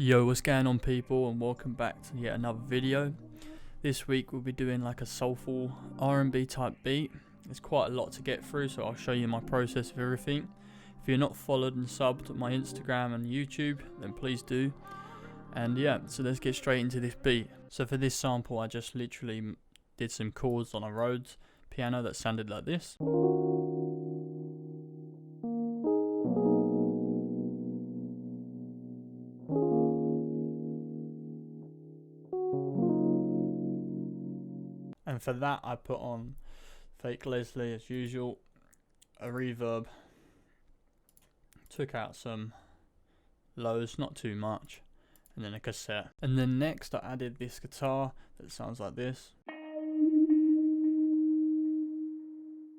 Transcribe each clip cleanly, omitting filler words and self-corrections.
Yo, what's going on people, and welcome back to yet another video. This week we'll be doing like a soulful R&B type beat. There's quite a lot to get through, so I'll show you my process of everything. If you're not followed and subbed my Instagram and YouTube, then please do. And yeah, so let's get straight into this beat. So for this sample I just literally did some chords on a Rhodes piano that sounded like this. And for that I put on fake Leslie as usual, a reverb, took out some lows, not too much, and then a cassette. And then next I added this guitar that sounds like this.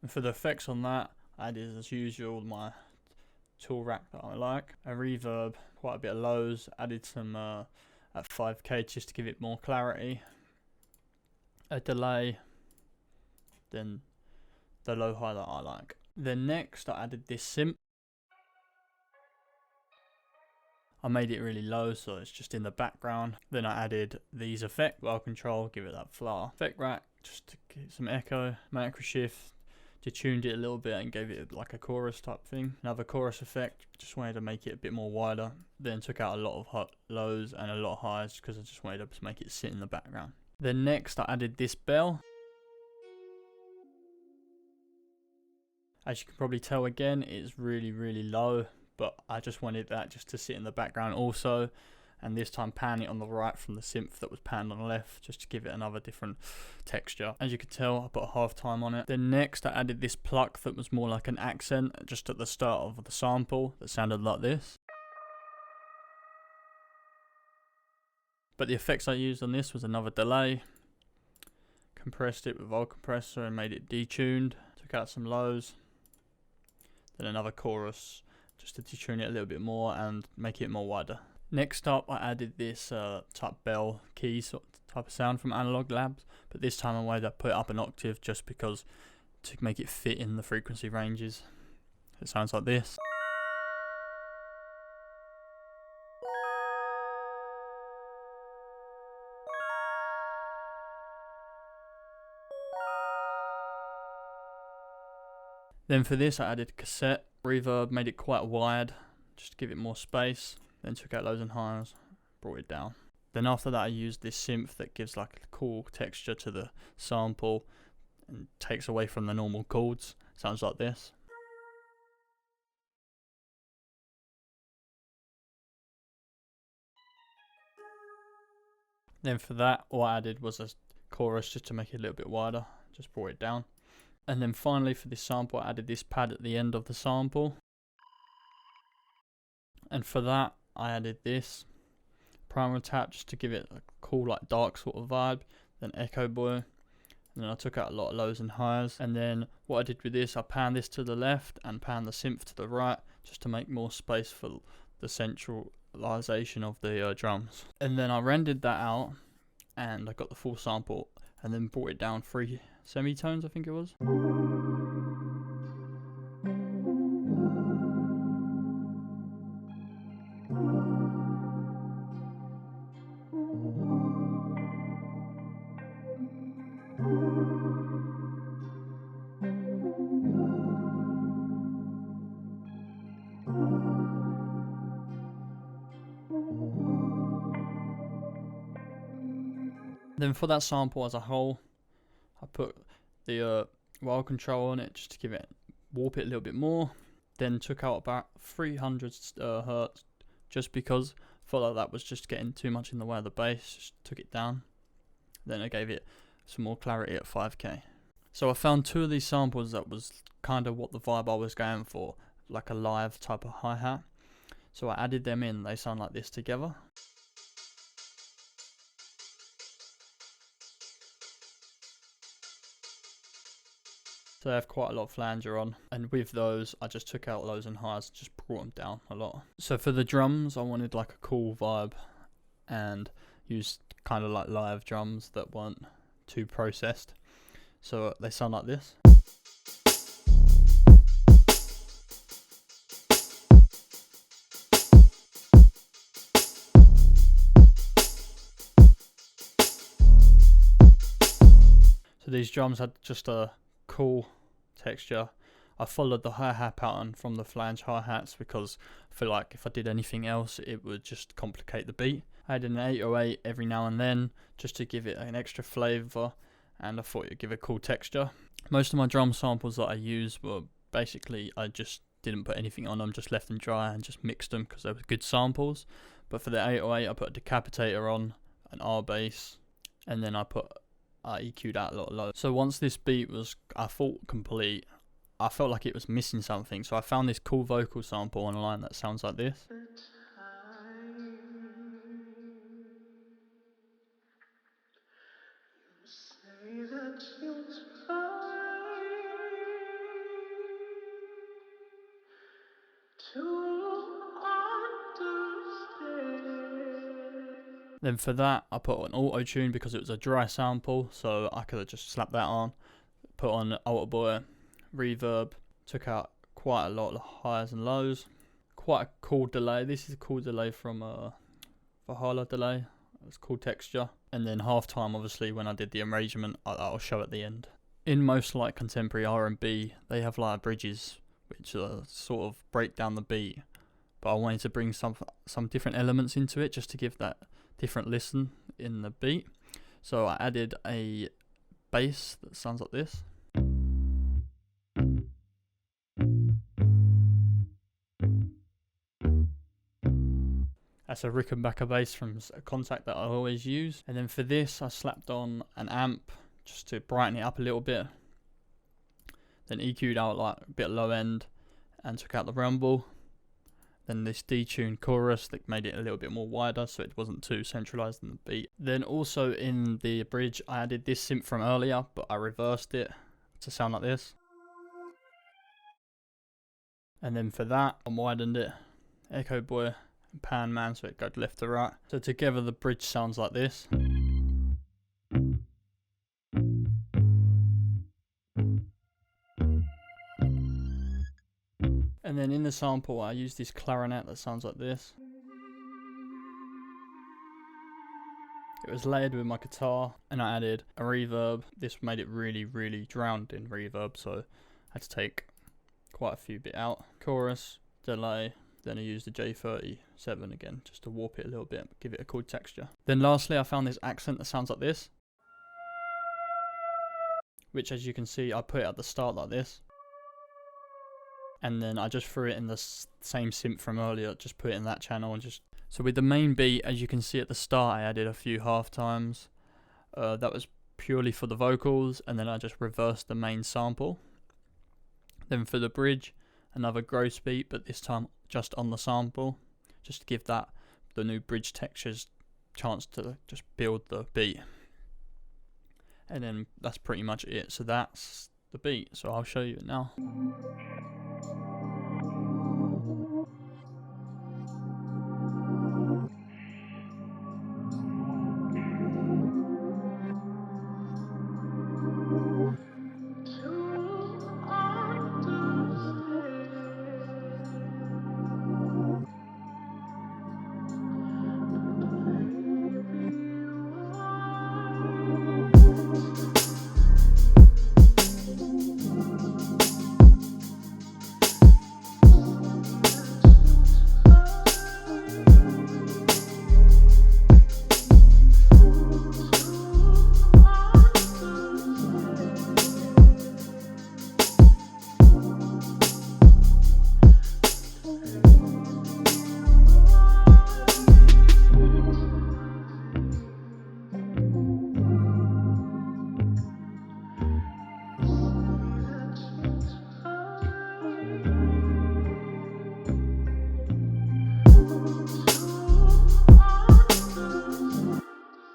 And for the effects on that, I added as usual my tool rack that I like, a reverb, quite a bit of lows, added some at 5k just to give it more clarity, a delay, then the low high that I like. Then next I added this synth. I made it really low so it's just in the background. Then I added these effect, well control, give it that flutter. Effect rack, just to get some echo, macro shift, detuned it a little bit and gave it like a chorus type thing. Another chorus effect, just wanted to make it a bit more wider. Then took out a lot of lows and a lot of highs because I just wanted to make it sit in the background. Then next I added this bell. As you can probably tell again, it's really low, but I just wanted that just to sit in the background also, and this time pan it on the right from the synth that was panned on the left, just to give it another different texture. As you can tell, I put a half time on it. Then next I added this pluck that was more like an accent just at the start of the sample that sounded like this. But the effects I used on this was another delay, compressed it with vol compressor and made it detuned, took out some lows, then another chorus just to detune it a little bit more and make it more wider. Next up I added this type bell key sort of type of sound from Analog Labs, but this time I wanted to put it up an octave just because to make it fit in the frequency ranges. It sounds like this. Then for this I added cassette, reverb, made it quite wide, just to give it more space. Then took out lows and highs, brought it down. Then after that I used this synth that gives like a cool texture to the sample and takes away from the normal chords. Sounds like this. Then for that all I added was a chorus just to make it a little bit wider, just brought it down. And then finally for this sample I added this pad at the end of the sample. And for that I added this primer tap just to give it a cool like dark sort of vibe. Then Echo Boy. And then I took out a lot of lows and highs. And then what I did with this, I panned this to the left and panned the synth to the right just to make more space for the centralization of the drums. And then I rendered that out and I got the full sample and then brought it down 3 semitones I think it was. Then for that sample as a whole, I put the while control on it just to give it, warp it a little bit more. Then took out about 300 hertz just because I felt like that was just getting too much in the way of the bass, just took it down. Then I gave it some more clarity at 5k. So I found 2 of these samples that was kind of what the vibe I was going for, like a live type of hi-hat. So I added them in, they sound like this together. So they have quite a lot of flanger on, and with those I just took out lows and highs and just brought them down a lot. So for the drums I wanted like a cool vibe and used kind of like live drums that weren't too processed, so they sound like this. So these drums had just a cool texture. I followed the hi-hat pattern from the flange hi-hats because I feel like if I did anything else it would just complicate the beat. I had an 808 every now and then just to give it an extra flavour, and I thought it would give a cool texture. Most of my drum samples that I used were basically, I just didn't put anything on them, just left them dry and just mixed them because they were good samples. But for the 808 I put a decapitator on, an R bass, and then I EQ'd out a lot low. So once this beat was, I thought, complete, I felt like it was missing something, so I found this cool vocal sample online that sounds like this. Then for that I put an auto tune because it was a dry sample, so I could have just slapped that on, put on Alter Boy, reverb, took out quite a lot of highs and lows. Quite a cool delay. This is a cool delay from Valhalla delay. It's cool texture. And then halftime, obviously, when I did the arrangement, I'll show at the end. In most like contemporary R&B, they have like bridges which sort of break down the beat. But I wanted to bring some different elements into it just to give that different listen in the beat. So I added a bass that sounds like this. That's a Rickenbacker bass from a Contact that I always use. And then for this I slapped on an amp just to brighten it up a little bit. Then EQ'd out like a bit low end and took out the rumble. Then this detuned chorus that made it a little bit more wider so it wasn't too centralised in the beat. Then also in the bridge I added this synth from earlier, but I reversed it to sound like this. And then for that I widened it, Echo Boy and Pan Man, so it goes left to right. So together the bridge sounds like this. And then in the sample I used this clarinet that sounds like this. It was layered with my guitar and I added a reverb. This made it really drowned in reverb, so I had to take quite a few bit out. Chorus, delay, then I used the J37 again just to warp it a little bit, give it a cool texture. Then lastly I found this accent that sounds like this, which as you can see I put it at the start like this. And then I just threw it in the same synth from earlier, just put it in that channel and just... So with the main beat, as you can see at the start, I added a few half times. That was purely for the vocals, and then I just reversed the main sample. Then for the bridge, another gross beat, but this time just on the sample, just to give that, the new bridge textures, chance to just build the beat. And then that's pretty much it. So that's the beat, so I'll show you it now.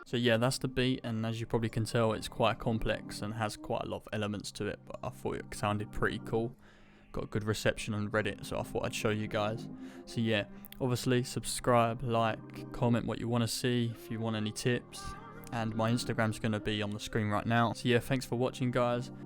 So yeah, that's the beat, and as you probably can tell it's quite complex and has quite a lot of elements to it, but I thought it sounded pretty cool. Got a good reception on Reddit, so I thought I'd show you guys. So yeah, obviously subscribe, like, comment what you want to see if you want any tips, and my Instagram's going to be on the screen right now. So yeah, thanks for watching guys.